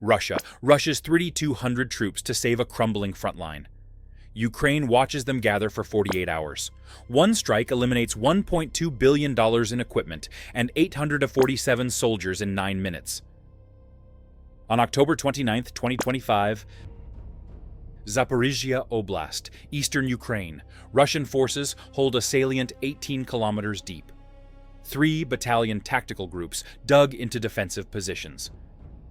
Russia rushes 3,200 troops to save a crumbling front line. Ukraine watches them gather for 48 hours. One strike eliminates $1.2 billion in equipment and 847 soldiers in 9 minutes. On October 29, 2025, Zaporizhia Oblast, eastern Ukraine, Russian forces hold a salient 18 kilometers deep. 3 battalion tactical groups dug into defensive positions.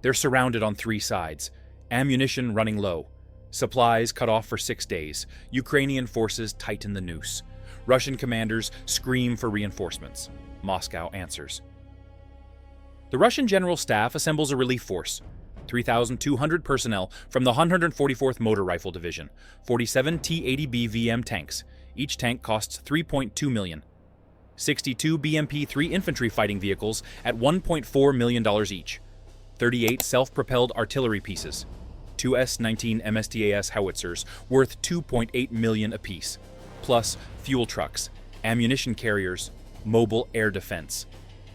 They're surrounded on 3 sides, ammunition running low. Supplies cut off for 6 days. Ukrainian forces tighten the noose. Russian commanders scream for reinforcements. Moscow answers. The Russian General Staff assembles a relief force. 3,200 personnel from the 144th Motor Rifle Division, 47 T-80B VM tanks. Each tank costs $3.2 million. 62 BMP-3 infantry fighting vehicles at $1.4 million each. 38 self-propelled artillery pieces. 2 S-19 MSTAS howitzers worth $2.8 million apiece, plus fuel trucks, ammunition carriers, mobile air defense.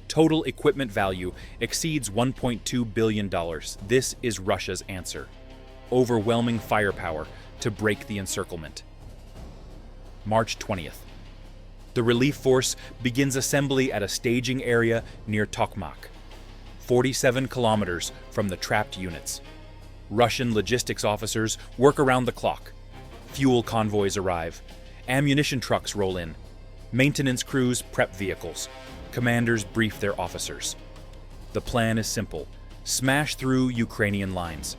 Total equipment value exceeds $1.2 billion. This is Russia's answer. Overwhelming firepower to break the encirclement. March 20th. The relief force begins assembly at a staging area near Tokmak, 47 kilometers from the trapped units. Russian logistics officers work around the clock. Fuel convoys arrive. Ammunition trucks roll in. Maintenance crews prep vehicles. Commanders brief their officers. The plan is simple. Smash through Ukrainian lines.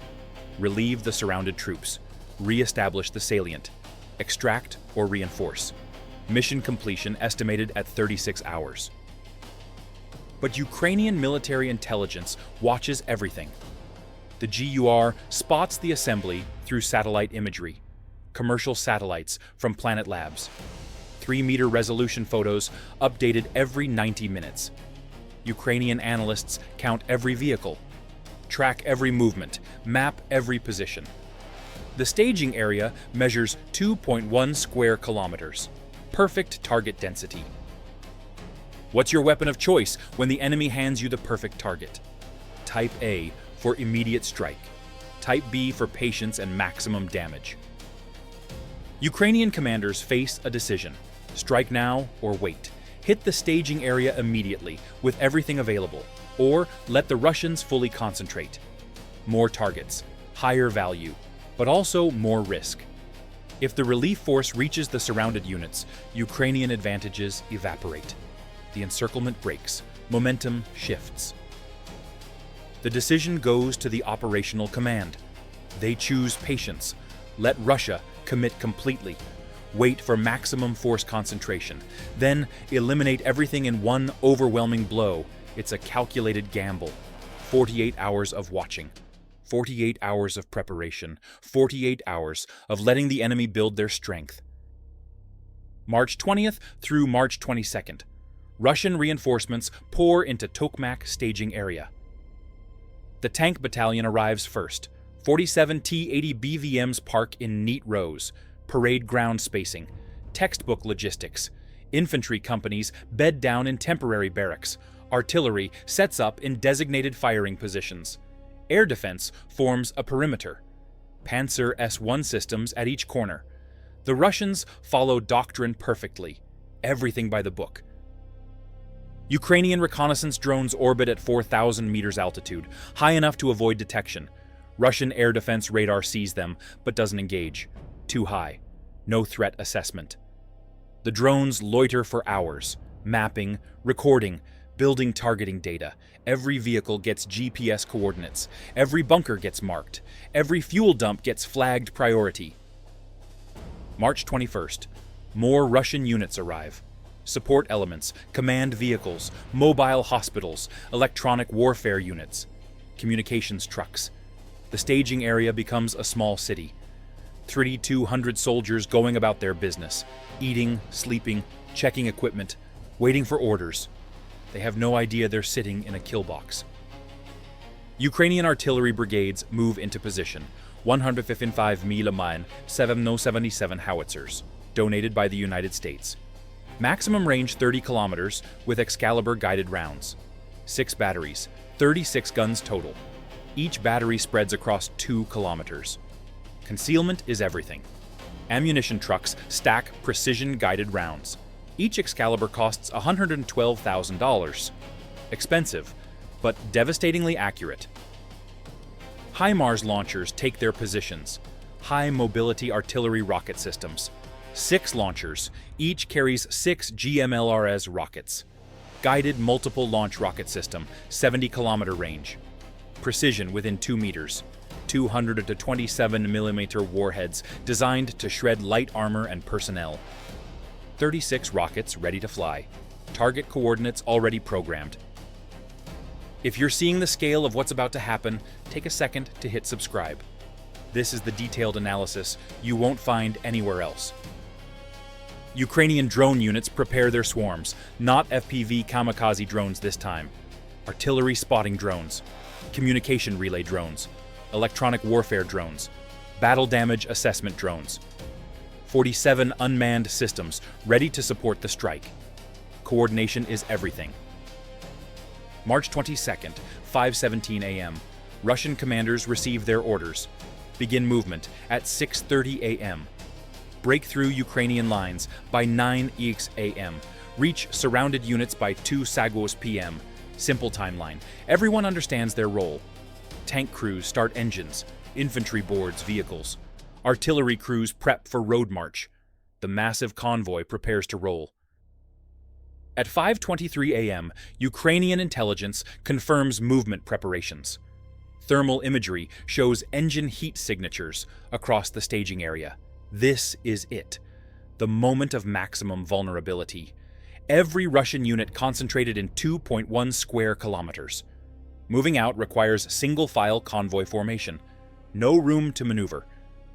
Relieve the surrounded troops. Re-establish the salient. Extract or reinforce. Mission completion estimated at 36 hours. But Ukrainian military intelligence watches everything. The GUR spots the assembly through satellite imagery. Commercial satellites from Planet Labs. 3-meter resolution photos updated every 90 minutes. Ukrainian analysts count every vehicle, track every movement, map every position. The staging area measures 2.1 square kilometers. Perfect target density. What's your weapon of choice when the enemy hands you the perfect target? Type A for immediate strike. Type B for patience and maximum damage. Ukrainian commanders face a decision. Strike now or wait. Hit the staging area immediately with everything available, or let the Russians fully concentrate. More targets, higher value, but also more risk. If the relief force reaches the surrounded units, Ukrainian advantages evaporate. The encirclement breaks, momentum shifts. The decision goes to the operational command. They choose patience. Let Russia commit completely. Wait for maximum force concentration. Then eliminate everything in one overwhelming blow. It's a calculated gamble. 48 hours of watching. 48 hours of preparation. 48 hours of letting the enemy build their strength. March 20th through March 22nd. Russian reinforcements pour into Tokmak staging area. The tank battalion arrives first. 47 T-80 BVMs park in neat rows. Parade ground spacing. Textbook logistics. Infantry companies bed down in temporary barracks. Artillery sets up in designated firing positions. Air defense forms a perimeter. Panzer S-1 systems at each corner. The Russians follow doctrine perfectly. Everything by the book. Ukrainian reconnaissance drones orbit at 4,000 meters altitude, high enough to avoid detection. Russian air defense radar sees them, but doesn't engage. Too high. No threat assessment. The drones loiter for hours, mapping, recording, building targeting data. Every vehicle gets GPS coordinates. Every bunker gets marked. Every fuel dump gets flagged priority. March 21st. More Russian units arrive. Support elements, command vehicles, mobile hospitals, electronic warfare units, communications trucks. The staging area becomes a small city. 3,200 soldiers going about their business, eating, sleeping, checking equipment, waiting for orders. They have no idea they're sitting in a kill box. Ukrainian artillery brigades move into position. 155 mm 777 howitzers, donated by the United States. Maximum range 30 kilometers with Excalibur guided rounds. 6 batteries, 36 guns total. Each battery spreads across 2 kilometers. Concealment is everything. Ammunition trucks stack precision-guided rounds. Each Excalibur costs $112,000. Expensive, but devastatingly accurate. HIMARS launchers take their positions. High-mobility artillery rocket systems. 6 launchers, each carries 6 GMLRS rockets. Guided multiple launch rocket system, 70-kilometer range. Precision within 2 meters. 227mm warheads designed to shred light armor and personnel. 36 rockets ready to fly. Target coordinates already programmed. If you're seeing the scale of what's about to happen, take a second to hit subscribe. This is the detailed analysis you won't find anywhere else. Ukrainian drone units prepare their swarms, not FPV kamikaze drones this time. Artillery spotting drones, communication relay drones, electronic warfare drones, battle damage assessment drones. 47 unmanned systems ready to support the strike. Coordination is everything. March 22nd, 5:17 a.m. Russian commanders receive their orders. Begin movement at 6:30 a.m. Break through Ukrainian lines by 9 a.m. Reach surrounded units by 2 p.m. Simple timeline. Everyone understands their role. Tank crews start engines. Infantry boards vehicles. Artillery crews prep for road march. The massive convoy prepares to roll. At 5:23 a.m., Ukrainian intelligence confirms movement preparations. Thermal imagery shows engine heat signatures across the staging area. This is it, the moment of maximum vulnerability. Every Russian unit concentrated in 2.1 square kilometers. Moving out requires single-file convoy formation. No room to maneuver.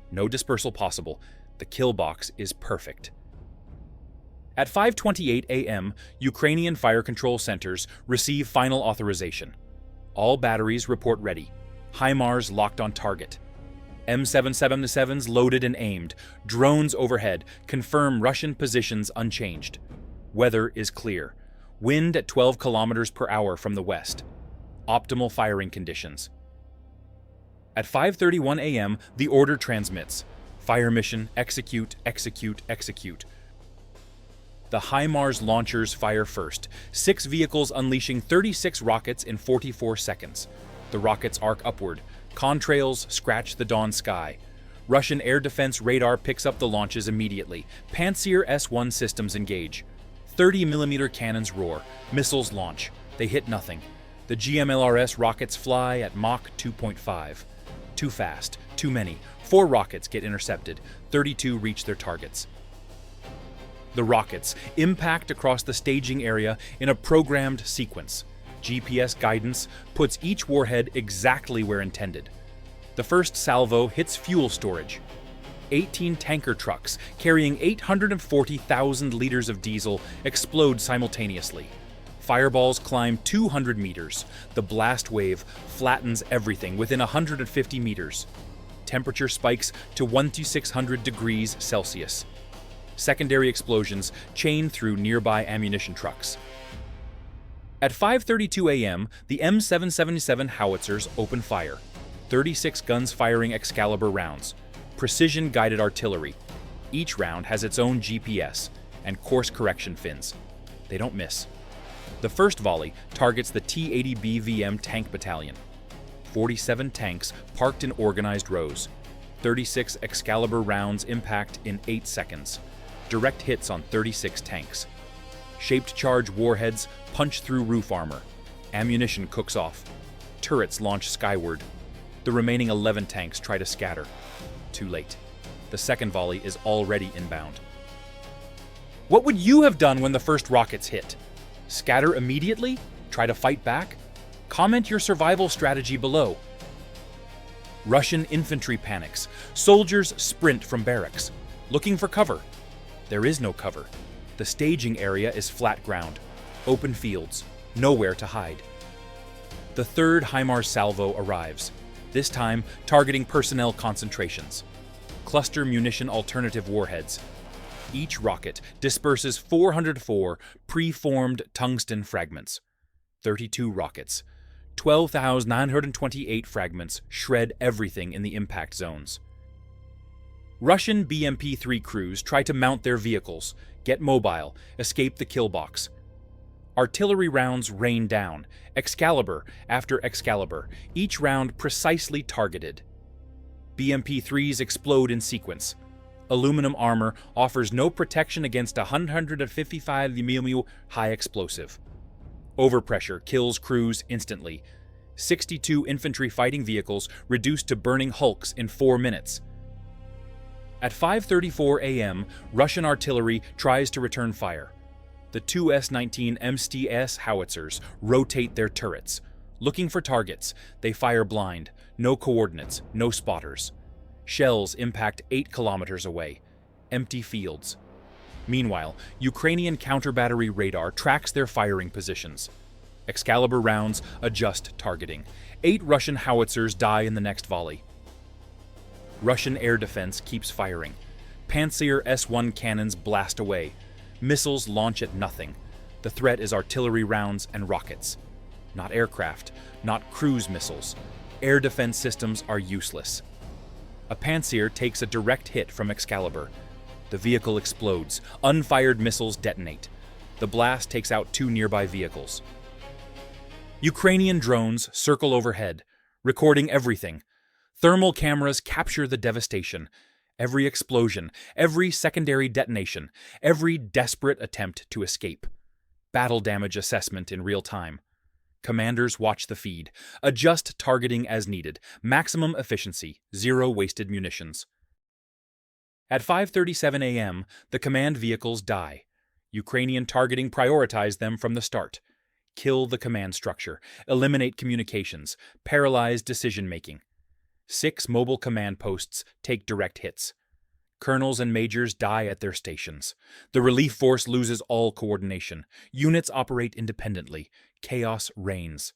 No dispersal possible. The kill box is perfect. At 5:28 a.m., Ukrainian fire control centers receive final authorization. All batteries report ready. HIMARS locked on target. M777s loaded and aimed. Drones overhead confirm Russian positions unchanged. Weather is clear. Wind at 12 kilometers per hour from the west. Optimal firing conditions. At 5:31 a.m., the order transmits. Fire mission, execute, execute, execute. The HIMARS launchers fire first, 6 vehicles unleashing 36 rockets in 44 seconds. The rockets arc upward. Contrails scratch the dawn sky. Russian air defense radar picks up the launches immediately. Pantsir S-1 systems engage. 30mm cannons roar. Missiles launch. They hit nothing. The GMLRS rockets fly at Mach 2.5. Too fast. Too many. 4 rockets get intercepted. 32 reach their targets. The rockets impact across the staging area in a programmed sequence. GPS guidance puts each warhead exactly where intended. The first salvo hits fuel storage. 18 tanker trucks carrying 840,000 liters of diesel explode simultaneously. Fireballs climb 200 meters. The blast wave flattens everything within 150 meters. Temperature spikes to 1,600 degrees Celsius. Secondary explosions chain through nearby ammunition trucks. At 5:32 a.m., the M777 howitzers open fire. 36 guns firing Excalibur rounds. Precision-guided artillery. Each round has its own GPS and course correction fins. They don't miss. The first volley targets the T-80B VM tank battalion. 47 tanks parked in organized rows. 36 Excalibur rounds impact in 8 seconds. Direct hits on 36 tanks. Shaped charge warheads punch through roof armor. Ammunition cooks off. Turrets launch skyward. The remaining 11 tanks try to scatter. Too late. The second volley is already inbound. What would you have done when the first rockets hit? Scatter immediately? Try to fight back? Comment your survival strategy below. Russian infantry panics. Soldiers sprint from barracks, looking for cover. There is no cover. The staging area is flat ground, open fields, nowhere to hide. The third HIMARS salvo arrives, this time targeting personnel concentrations. Cluster munition alternative warheads. Each rocket disperses 404 pre-formed tungsten fragments. 32 rockets. 12,928 fragments shred everything in the impact zones. Russian BMP-3 crews try to mount their vehicles, get mobile, escape the kill box. Artillery rounds rain down, Excalibur after Excalibur, each round precisely targeted. BMP-3s explode in sequence. Aluminum armor offers no protection against a 155 mm high explosive. Overpressure kills crews instantly. 62 infantry fighting vehicles reduced to burning hulks in 4 minutes. At 5:34 a.m., Russian artillery tries to return fire. The two S-19 MSTS howitzers rotate their turrets. Looking for targets, they fire blind, no coordinates, no spotters. Shells impact 8 kilometers away. Empty fields. Meanwhile, Ukrainian counter-battery radar tracks their firing positions. Excalibur rounds adjust targeting. 8 Russian howitzers die in the next volley. Russian air defense keeps firing. Pantsir S-1 cannons blast away. Missiles launch at nothing. The threat is artillery rounds and rockets. Not aircraft, not cruise missiles. Air defense systems are useless. A Pantsir takes a direct hit from Excalibur. The vehicle explodes. Unfired missiles detonate. The blast takes out 2 nearby vehicles. Ukrainian drones circle overhead, recording everything. Thermal cameras capture the devastation. Every explosion, every secondary detonation, every desperate attempt to escape. Battle damage assessment in real time. Commanders watch the feed. Adjust targeting as needed. Maximum efficiency. 0 wasted munitions. At 5:37 a.m., the command vehicles die. Ukrainian targeting prioritized them from the start. Kill the command structure. Eliminate communications. Paralyze decision-making. 6 mobile command posts take direct hits. Colonels and majors die at their stations. The relief force loses all coordination. Units operate independently. Chaos reigns.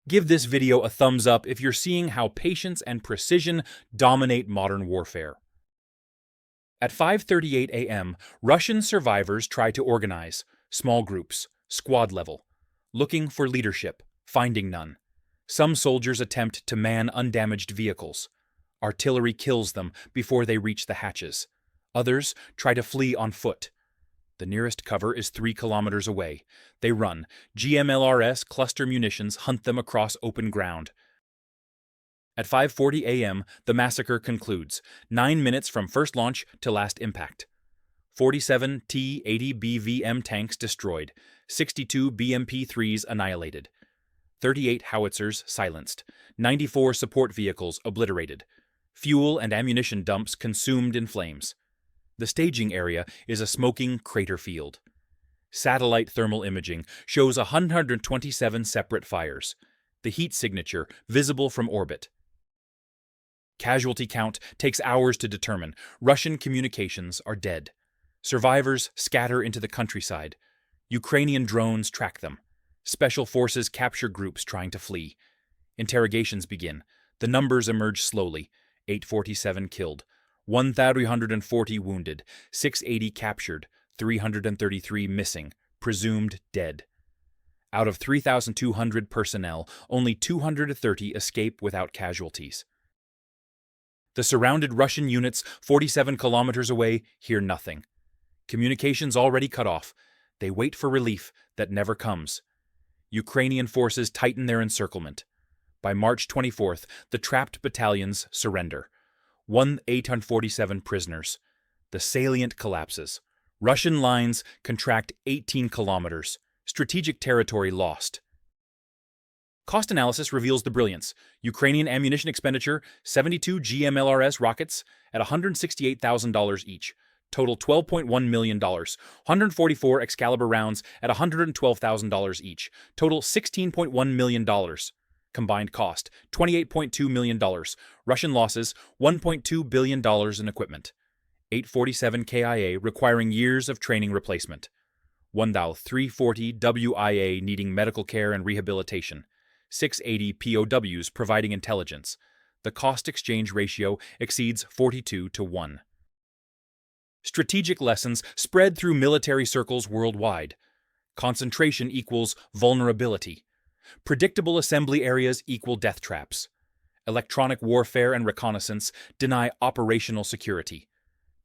Give this video a thumbs up if you're seeing how patience and precision dominate modern warfare. At 5:38 a.m., Russian survivors try to organize, small groups, squad level, looking for leadership, finding none. Some soldiers attempt to man undamaged vehicles. Artillery kills them before they reach the hatches. Others try to flee on foot. The nearest cover is 3 kilometers away. They run. GMLRS cluster munitions hunt them across open ground. At 5:40 a.m., the massacre concludes, 9 minutes from first launch to last impact. 47 T-80 BVM tanks destroyed, 62 BMP-3s annihilated. 38 howitzers silenced, 94 support vehicles obliterated, fuel and ammunition dumps consumed in flames. The staging area is a smoking crater field. Satellite thermal imaging shows 127 separate fires, the heat signature visible from orbit. Casualty count takes hours to determine. Russian communications are dead. Survivors scatter into the countryside. Ukrainian drones track them. Special forces capture groups trying to flee. Interrogations begin. The numbers emerge slowly. 847 killed, 1,340 wounded, 680 captured, 333 missing, presumed dead. Out of 3,200 personnel, only 230 escape without casualties. The surrounded Russian units 47 kilometers away hear nothing. Communications already cut off. They wait for relief that never comes. Ukrainian forces tighten their encirclement. By March 24th, the trapped battalions surrender. 1,847 prisoners. The salient collapses. Russian lines contract 18 kilometers. Strategic territory lost. Cost analysis reveals the brilliance. Ukrainian ammunition expenditure, 72 GMLRS rockets at $168,000 each. Total $12.1 million. 144 Excalibur rounds at $112,000 each. Total $16.1 million. Combined cost, $28.2 million. Russian losses, $1.2 billion in equipment. 847 KIA requiring years of training replacement. 1,340 WIA needing medical care and rehabilitation. 680 POWs providing intelligence. The cost-exchange ratio exceeds 42-1. Strategic lessons spread through military circles worldwide. Concentration equals vulnerability. Predictable assembly areas equal death traps. Electronic warfare and reconnaissance deny operational security.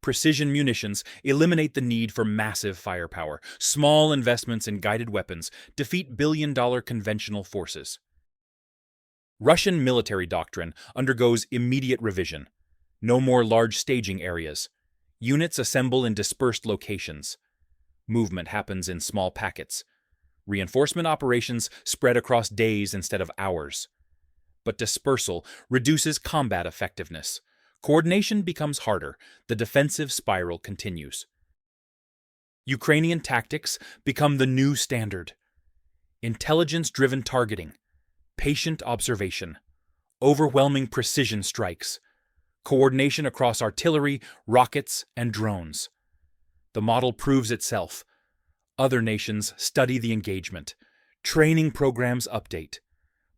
Precision munitions eliminate the need for massive firepower. Small investments in guided weapons defeat billion-dollar conventional forces. Russian military doctrine undergoes immediate revision. No more large staging areas. Units assemble in dispersed locations. Movement happens in small packets. Reinforcement operations spread across days instead of hours. But dispersal reduces combat effectiveness. Coordination becomes harder. The defensive spiral continues. Ukrainian tactics become the new standard. Intelligence-driven targeting, patient observation, overwhelming precision strikes, coordination across artillery, rockets, and drones. The model proves itself. Other nations study the engagement. Training programs update.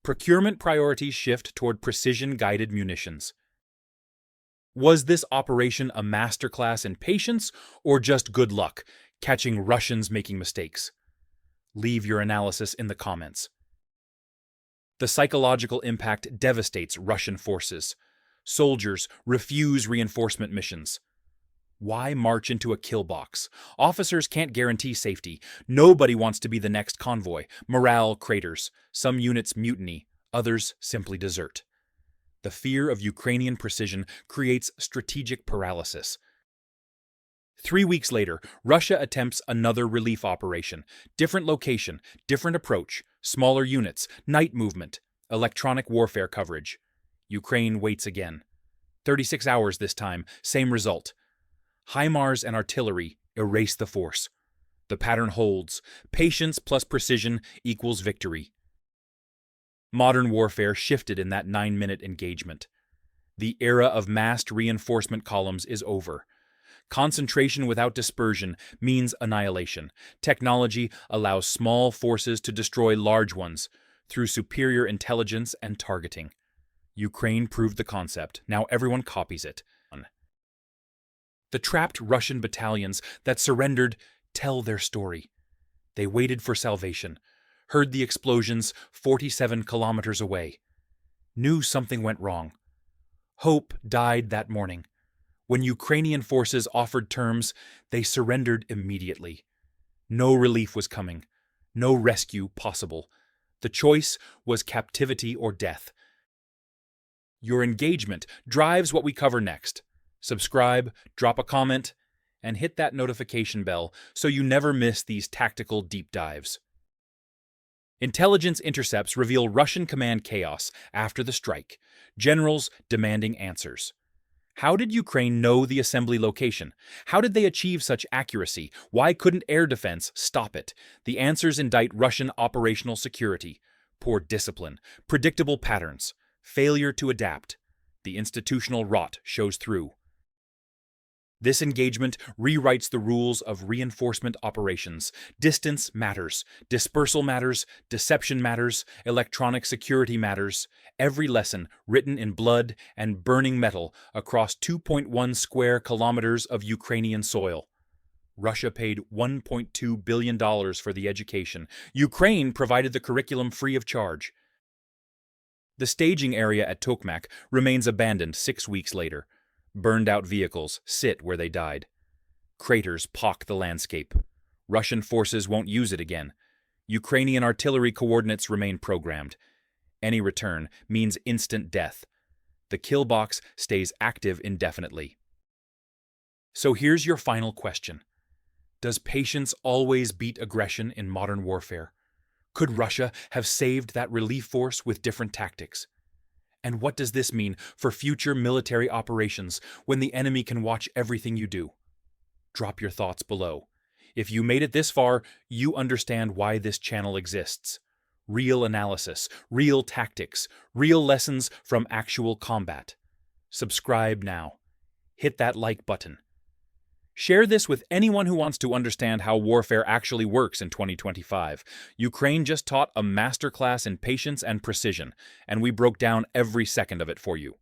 Procurement priorities shift toward precision-guided munitions. Was this operation a masterclass in patience or just good luck, catching Russians making mistakes? Leave your analysis in the comments. The psychological impact devastates Russian forces. Soldiers refuse reinforcement missions. Why march into a kill box? Officers can't guarantee safety. Nobody wants to be the next convoy. Morale craters. Some units mutiny. Others simply desert. The fear of Ukrainian precision creates strategic paralysis. 3 weeks later, Russia attempts another relief operation. Different location, different approach, smaller units, night movement, electronic warfare coverage. Ukraine waits again. 36 hours this time, same result. HIMARS and artillery erase the force. The pattern holds. Patience plus precision equals victory. Modern warfare shifted in that 9-minute engagement. The era of massed reinforcement columns is over. Concentration without dispersion means annihilation. Technology allows small forces to destroy large ones through superior intelligence and targeting. Ukraine proved the concept. Now everyone copies it. The trapped Russian battalions that surrendered tell their story. They waited for salvation, heard the explosions 47 kilometers away, knew something went wrong. Hope died that morning. When Ukrainian forces offered terms, they surrendered immediately. No relief was coming, no rescue possible. The choice was captivity or death. Your engagement drives what we cover next. Subscribe, drop a comment, and hit that notification bell so you never miss these tactical deep dives. Intelligence intercepts reveal Russian command chaos after the strike, generals demanding answers. How did Ukraine know the assembly location? How did they achieve such accuracy? Why couldn't air defense stop it? The answers indict Russian operational security, poor discipline, predictable patterns, failure to adapt. The institutional rot shows through. This engagement rewrites the rules of reinforcement operations. Distance matters, dispersal matters, deception matters, electronic security matters. Every lesson written in blood and burning metal across 2.1 square kilometers of Ukrainian soil. Russia paid $1.2 billion for the education. Ukraine provided the curriculum free of charge. The staging area at Tokmak remains abandoned 6 weeks later. Burned-out vehicles sit where they died. Craters pock the landscape. Russian forces won't use it again. Ukrainian artillery coordinates remain programmed. Any return means instant death. The kill box stays active indefinitely. So here's your final question. Does patience always beat aggression in modern warfare? Could Russia have saved that relief force with different tactics? And what does this mean for future military operations when the enemy can watch everything you do? Drop your thoughts below. If you made it this far, you understand why this channel exists. Real analysis, real tactics, real lessons from actual combat. Subscribe now. Hit that like button. Share this with anyone who wants to understand how warfare actually works in 2025. Ukraine just taught a masterclass in patience and precision, and we broke down every second of it for you.